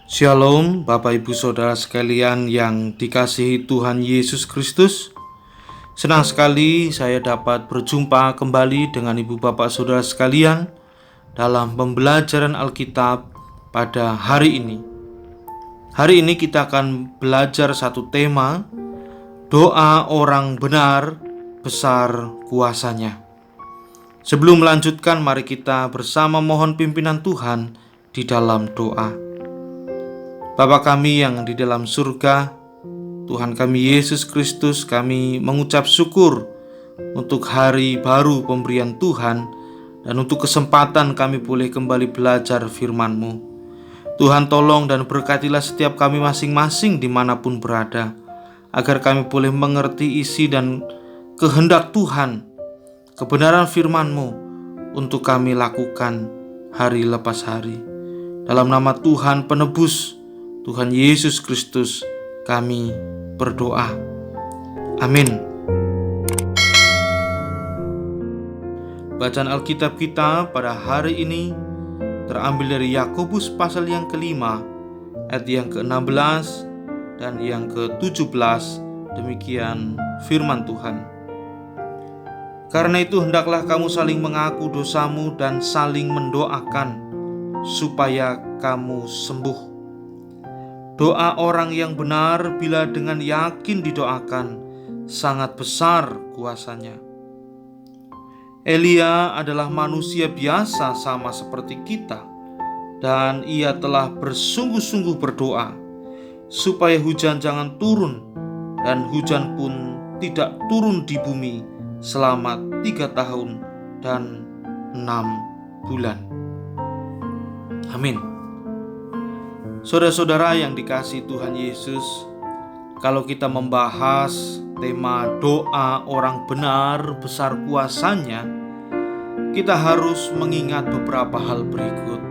Shalom Bapak Ibu Saudara sekalian yang dikasihi Tuhan Yesus Kristus. Senang sekali saya dapat berjumpa kembali dengan Ibu Bapak Saudara sekalian dalam pembelajaran Alkitab pada hari ini. Hari ini kita akan belajar satu tema, doa orang benar besar kuasanya. Sebelum melanjutkan, mari kita bersama mohon pimpinan Tuhan di dalam doa. Bapa kami yang di dalam surga, Tuhan kami Yesus Kristus, kami mengucap syukur untuk hari baru pemberian Tuhan dan untuk kesempatan kami boleh kembali belajar firman-Mu. Tuhan tolong dan berkatilah setiap kami masing-masing dimanapun berada, agar kami boleh mengerti isi dan kehendak Tuhan, kebenaran firman-Mu untuk kami lakukan hari lepas hari. Dalam nama Tuhan penebus, Tuhan Yesus Kristus, kami berdoa. Amin. Bacaan Alkitab kita pada hari ini terambil dari Yakobus pasal yang kelima, ayat yang ke-16 dan yang ke-17. Demikian firman Tuhan. Karena itu hendaklah kamu saling mengaku dosamu dan saling mendoakan supaya kamu sembuh. Doa orang yang benar bila dengan yakin didoakan sangat besar kuasanya. Elia adalah manusia biasa sama seperti kita, dan ia telah bersungguh-sungguh berdoa supaya hujan jangan turun, dan hujan pun tidak turun di bumi selama 3 tahun dan 6 bulan. Amin. Saudara-saudara yang dikasihi Tuhan Yesus, kalau kita membahas tema doa orang benar besar kuasanya, kita harus mengingat beberapa hal berikut.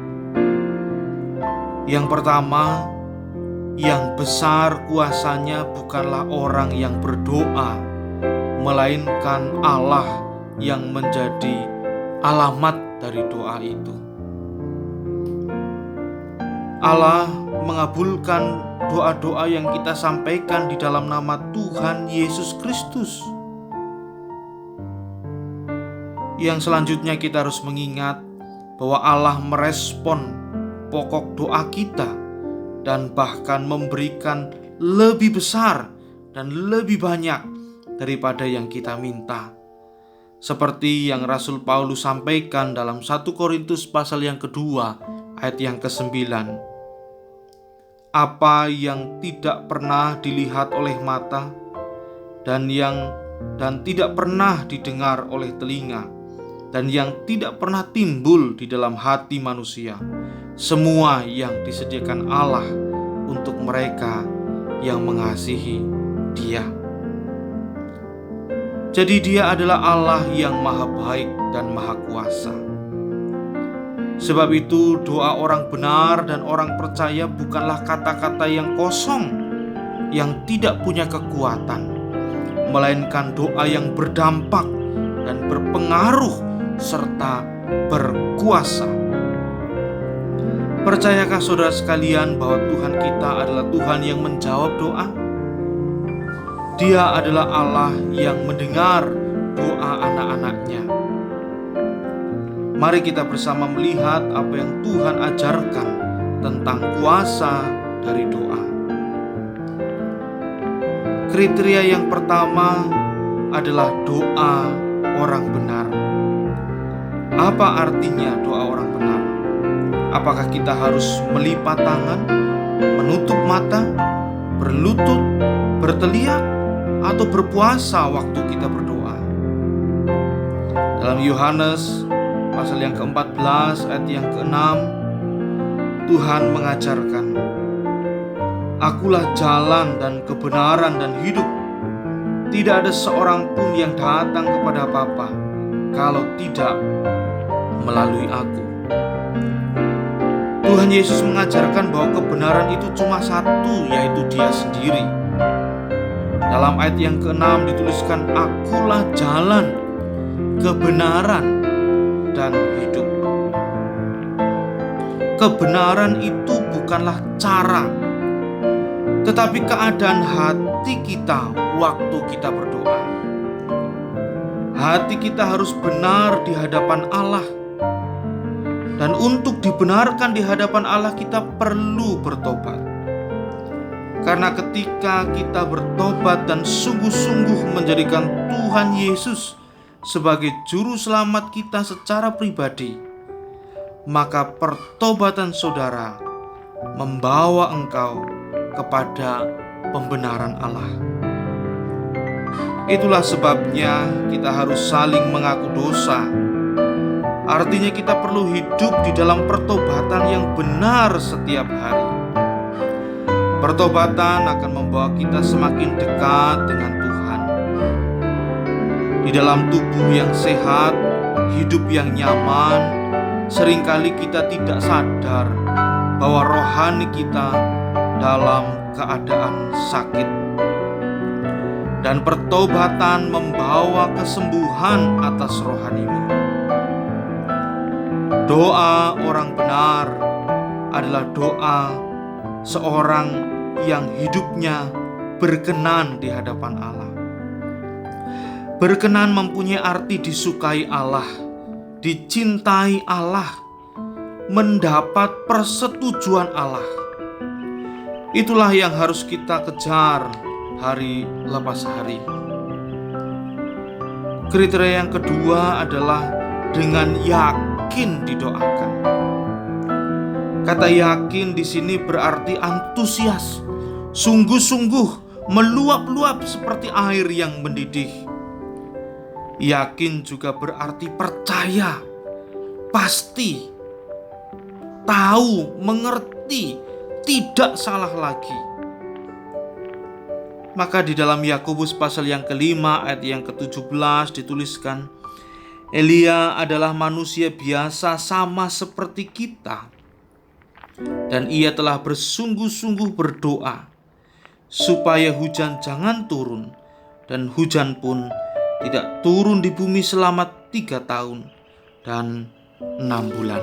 Yang pertama, yang besar kuasanya bukanlah orang yang berdoa, melainkan Allah yang menjadi alamat dari doa itu. Allah mengabulkan doa-doa yang kita sampaikan di dalam nama Tuhan Yesus Kristus. Yang selanjutnya kita harus mengingat bahwa Allah merespon pokok doa kita dan bahkan memberikan lebih besar dan lebih banyak daripada yang kita minta. Seperti yang Rasul Paulus sampaikan dalam 1 Korintus pasal yang kedua ayat yang ke-9. Apa yang tidak pernah dilihat oleh mata dan tidak pernah didengar oleh telinga dan yang tidak pernah timbul di dalam hati manusia, semua yang disediakan Allah untuk mereka yang mengasihi Dia. Jadi Dia adalah Allah yang maha baik dan maha kuasa. Sebab itu doa orang benar dan orang percaya bukanlah kata-kata yang kosong, yang tidak punya kekuatan, melainkan doa yang berdampak dan berpengaruh serta berkuasa. Percayakah saudara sekalian bahwa Tuhan kita adalah Tuhan yang menjawab doa? Dia adalah Allah yang mendengar doa anak-anaknya. Mari kita bersama melihat apa yang Tuhan ajarkan tentang kuasa dari doa. Kriteria yang pertama adalah doa orang benar. Apa artinya doa orang benar? Apakah kita harus melipat tangan, menutup mata, berlutut, berteriak, atau berpuasa waktu kita berdoa? Dalam Yohanes pasal yang ke-14 ayat yang ke-6, Tuhan mengajarkan, Akulah jalan dan kebenaran dan hidup. Tidak ada seorang pun yang datang kepada Bapa kalau tidak melalui Aku. Tuhan Yesus mengajarkan bahwa kebenaran itu cuma satu, yaitu Dia sendiri. Dalam ayat yang ke-6 dituliskan, Akulah jalan, kebenaran, dan hidup. kebenaran itu bukanlah cara, tetapi keadaan hati kita waktu kita berdoa. Hati kita harus benar di hadapan Allah. Dan untuk dibenarkan di hadapan Allah, kita perlu bertobat. Karena ketika kita bertobat dan sungguh-sungguh menjadikan Tuhan Yesus sebagai juru selamat kita secara pribadi, maka pertobatan saudara membawa engkau kepada pembenaran Allah. Itulah sebabnya kita harus saling mengaku dosa. Artinya kita perlu hidup di dalam pertobatan yang benar setiap hari. Pertobatan akan membawa kita semakin dekat dengan Tuhan. Di dalam tubuh yang sehat, hidup yang nyaman, seringkali kita tidak sadar bahwa rohani kita dalam keadaan sakit. Dan pertobatan membawa kesembuhan atas rohanimu. Doa orang benar adalah doa seorang yang hidupnya berkenan di hadapan Allah. Berkenan mempunyai arti disukai Allah, dicintai Allah, mendapat persetujuan Allah. Itulah yang harus kita kejar hari lepas hari. Kriteria yang kedua adalah dengan yakin didoakan. Kata yakin di sini berarti antusias, sungguh-sungguh, meluap-luap seperti air yang mendidih. Yakin juga berarti percaya, pasti, tahu, mengerti, tidak salah lagi. Maka di dalam Yakobus pasal yang kelima ayat yang ke-17 dituliskan, Elia adalah manusia biasa sama seperti kita, dan ia telah bersungguh-sungguh berdoa supaya hujan jangan turun, dan hujan pun tidak turun di bumi selama 3 tahun dan 6 bulan.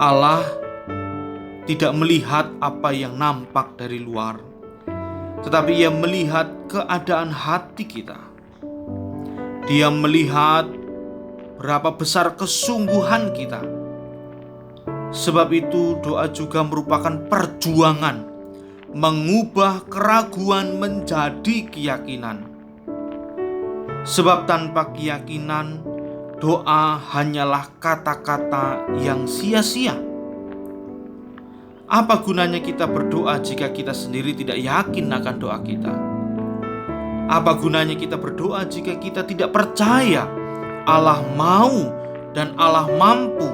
Allah tidak melihat apa yang nampak dari luar, tetapi Ia melihat keadaan hati kita. Dia melihat berapa besar kesungguhan kita. Sebab itu doa juga merupakan perjuangan mengubah keraguan menjadi keyakinan. Sebab tanpa keyakinan, doa hanyalah kata-kata yang sia-sia. Apa gunanya kita berdoa jika kita sendiri tidak yakin akan doa kita? Apa gunanya kita berdoa jika kita tidak percaya Allah mau dan Allah mampu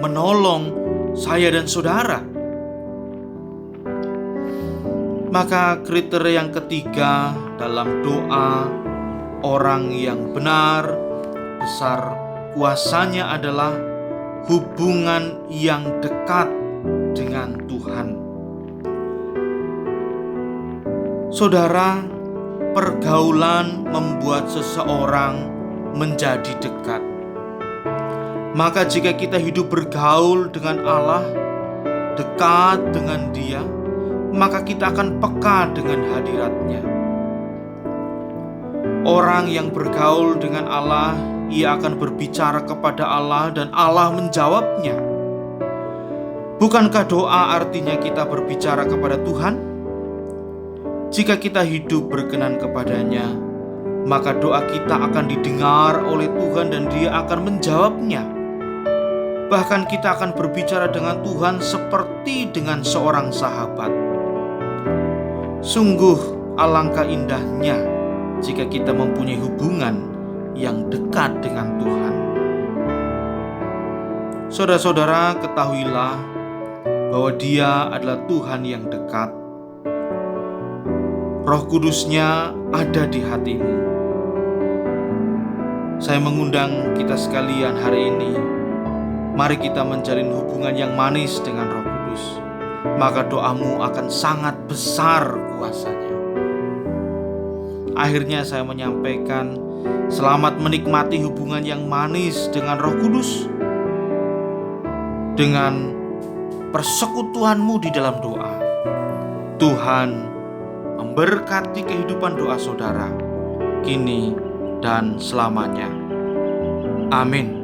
menolong saya dan saudara? Maka kriteria yang ketiga dalam doa orang yang benar, besar kuasanya adalah hubungan yang dekat dengan Tuhan. Saudara, pergaulan membuat seseorang menjadi dekat. Maka jika kita hidup bergaul dengan Allah, dekat dengan Dia, maka kita akan peka dengan hadirat-Nya. Orang yang bergaul dengan Allah, ia akan berbicara kepada Allah dan Allah menjawabnya. Bukankah doa artinya kita berbicara kepada Tuhan? Jika kita hidup berkenan kepadanya, maka doa kita akan didengar oleh Tuhan dan Dia akan menjawabnya. Bahkan kita akan berbicara dengan Tuhan seperti dengan seorang sahabat. Sungguh alangkah indahnya jika kita mempunyai hubungan yang dekat dengan Tuhan. Saudara-saudara, ketahuilah bahwa Dia adalah Tuhan yang dekat. Roh Kudus-Nya ada di hatimu. Saya mengundang kita sekalian hari ini, mari kita menjalin hubungan yang manis dengan Roh Kudus. Maka doamu akan sangat besar kuasanya. Akhirnya saya menyampaikan, selamat menikmati hubungan yang manis dengan Roh Kudus. dengan persekutuanmu di dalam doa. Tuhan memberkati kehidupan doa saudara kini dan selamanya. Amin.